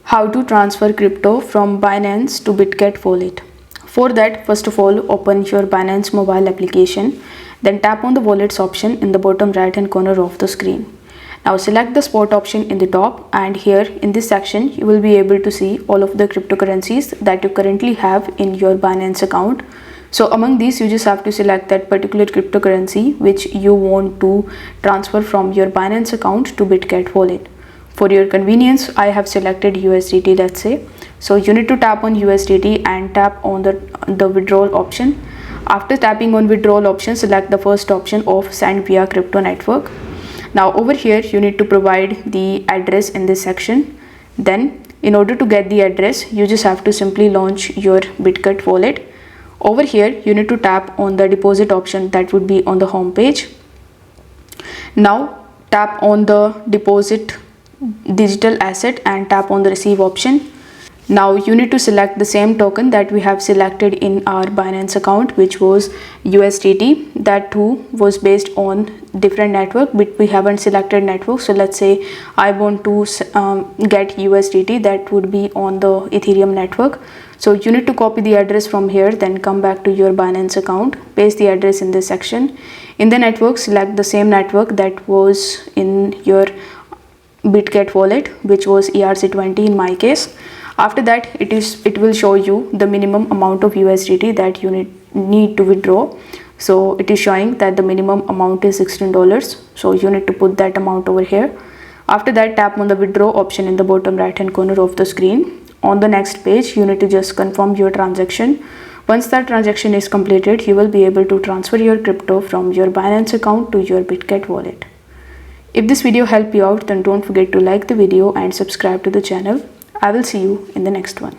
How to transfer crypto from Binance to Bitget Wallet. For that, first of all, open your Binance mobile application, then tap on the wallets option in the bottom right hand corner of the screen. Now select the spot option in the top, and here in this section you will be able to see all of the cryptocurrencies that you currently have in your Binance account. So among these, you just have to select that particular cryptocurrency which you want to transfer from your Binance account to Bitget Wallet. For your convenience, I have selected USDT, let's say. So you need to tap on USDT and tap on the withdrawal option. After tapping on withdrawal option, select the first option of send via crypto network. Now over here, you need to provide the address in this section. Then in order to get the address, you just have to simply launch your Bitget wallet. Over here, you need to tap on the deposit option that would be on the home page. Now tap on the deposit digital asset and tap on the receive option. Now you need to select the same token that we have selected in our Binance account, which was USDT. That too was based on different network, but we haven't selected network. So let's say I want to get USDT, that would be on the Ethereum network. So you need to copy the address from here, then come back to your Binance account, paste the address in this section. In the network, select the same network that was in your Bitget wallet, which was ERC20 in my case. After that, it will show you the minimum amount of USDT that you need to withdraw. So it is showing that the minimum amount is $16. So you need to put that amount over here. After that, tap on the withdraw option in the bottom right hand corner of the screen. On the next page, you need to just confirm your transaction. Once that transaction is completed, you will be able to transfer your crypto from your Binance account to your Bitget wallet. If this video helped you out, then don't forget to like the video and subscribe to the channel. I will see you in the next one.